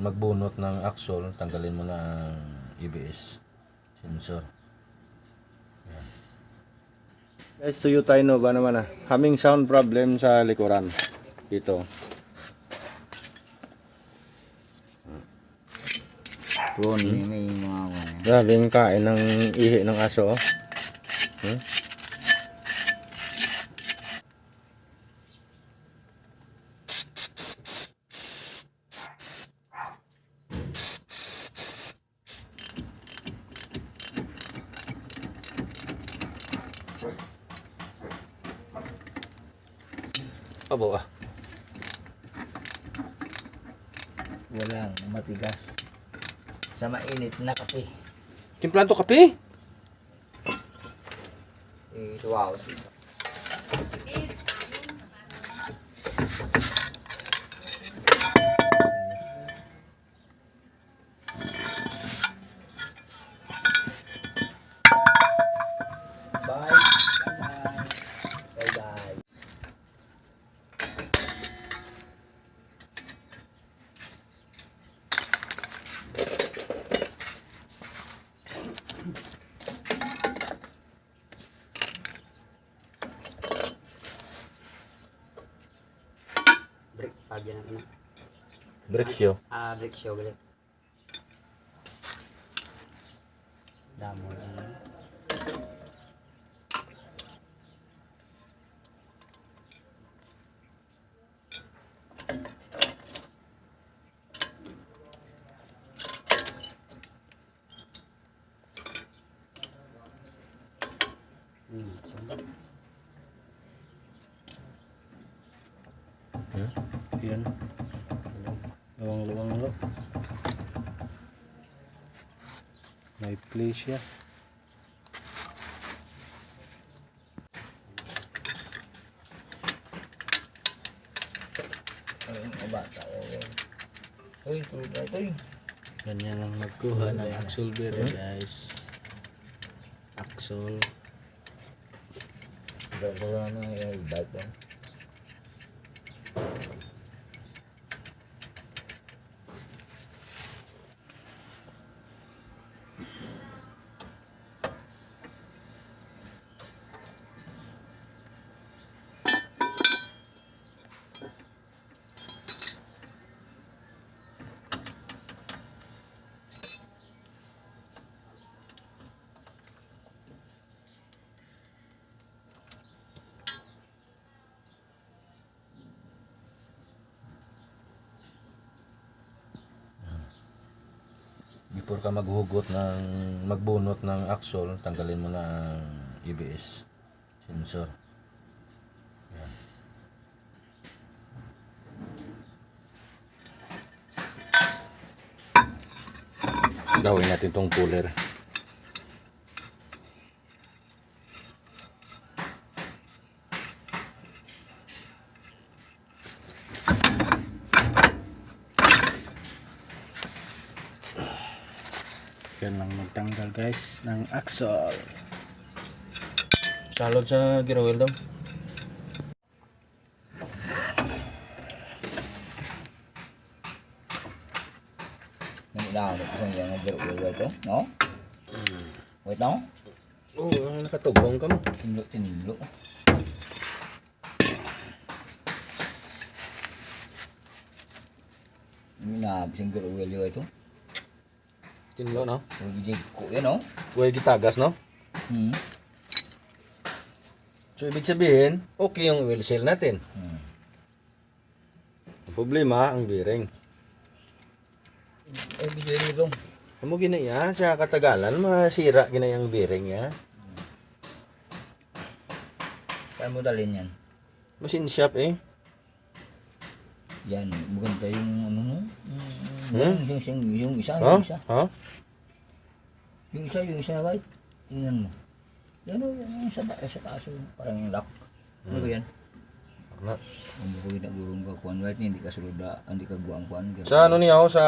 magbunot ng axle, tanggalin mo na ang ABS sensor. Yan. Guys, Toyota Innova naman Having sound problem sa likuran dito. May mga Grabing kain ng ihi ng aso. Abo walang matigas sa mainit na kape. Timplan to kape? Wow. Bye. Bye. Break pagyan ang Brake show. break show galit. Damo lang. Yan. Luwang-luwang lo. May play siya. Ganyan lang magkuha ng axle bearer, guys. Axle. Before ka magbunot ng axle, tanggalin mo na ang ABS sensor. Yan. Gawin natin tong cooler. Yan lang magtanggal, guys, ng axle. Salod sa gear oil daw. Nang isang yang gear oil ito, no? Wait no? Oo, nakatugong ka mo. Tinlo. Ini na bising gear oil ito. Tinlo, no? Hindi ko yan, no? Huwag gitagas, no? So, ibig sabihin, okay yung wheel seal natin. Ang problema, ang bearing. Bigyan nito. Amo ginaya sa katagalan, masira ginayang bearing ya. Saan mo dalhin yan? Machine shop eh. Yan, maganda yung ano no? Yung isa, Oh? yung isa. Oh? Yung isa, right? Tingnan mo. Yan o, yung sa taas, parang yung lock. Ano ba yan? Ano? Ang buko ginagurong ka kuhan, right? Hindi ka suluda, hindi ka guwang kuhan. Sa ano niya sa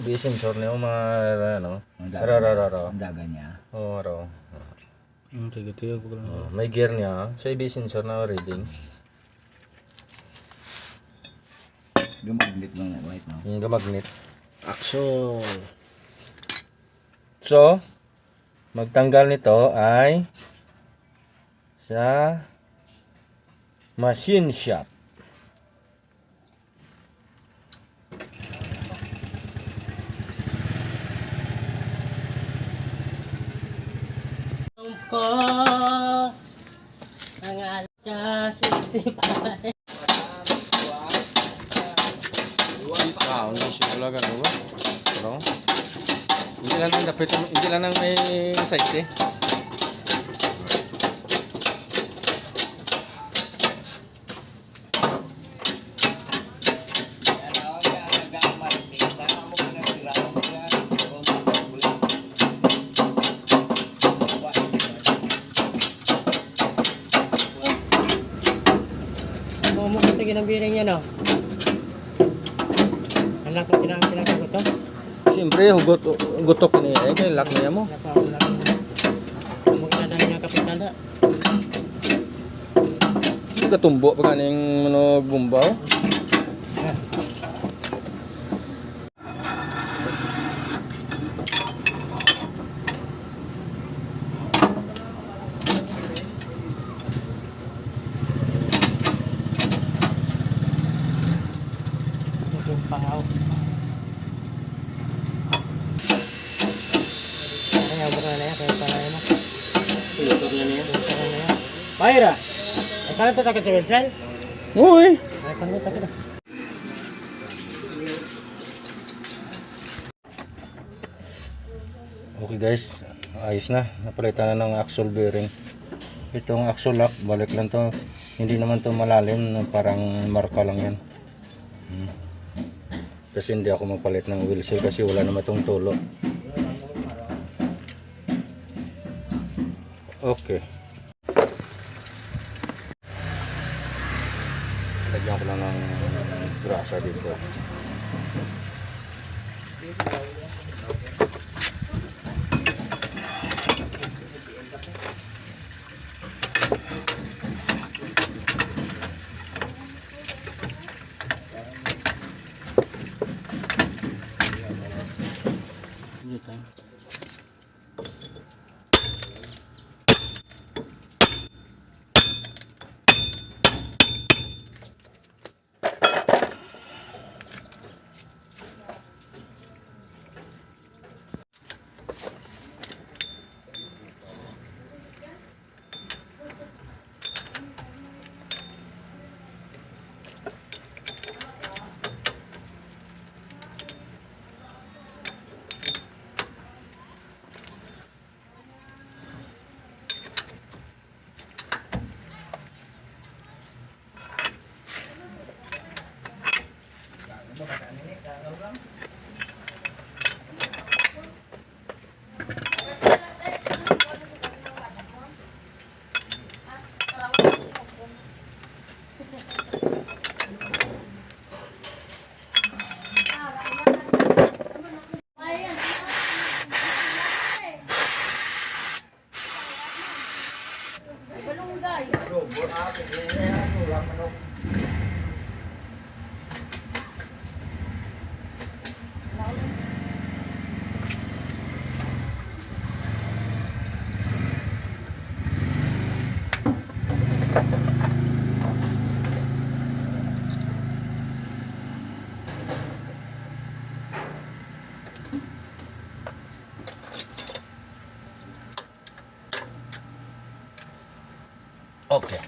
ABS sensor niya mga ano? Ang Raro. daga niya. Oh, raro. Tiga-tiga ko lang. May gear niya sa ABS sensor na reading. Yung magnet lang, right? No? Yung gamagnet. Axle. So, magtanggal nito ay sa machine shop. ko ang alas 65. Ah, hindi siya talaga no. Pero hindi lang ang dapat, hindi lang ang may safety. Tingin ang biring yan, oh. Anak ko, kinakain ko to. Siyempre, gutok ni kay lock niya mo. Huwag na dahil niya kapitan na. Katumbo pa kaning manog bumbaw. Yung pangaw. Kaya buka na yan, kaya pangaw mo. Tutor na yan. Bayra! Ay, kaya tatakot sa Wilson? Uy! Ay, kaya tatakot. Okay guys, ayos na. Napalitan na ng axle bearing. Itong axle lock, balik lang to. Hindi naman to malalim, parang marka lang yan. Kasi hindi ako magpalit ng wheel seal kasi wala naman itong tulo. Okay. Lagyan ko lang ng grasa dito. Okay.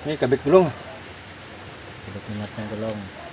Ini kabit gulong. Kabit ng nut ng gulong.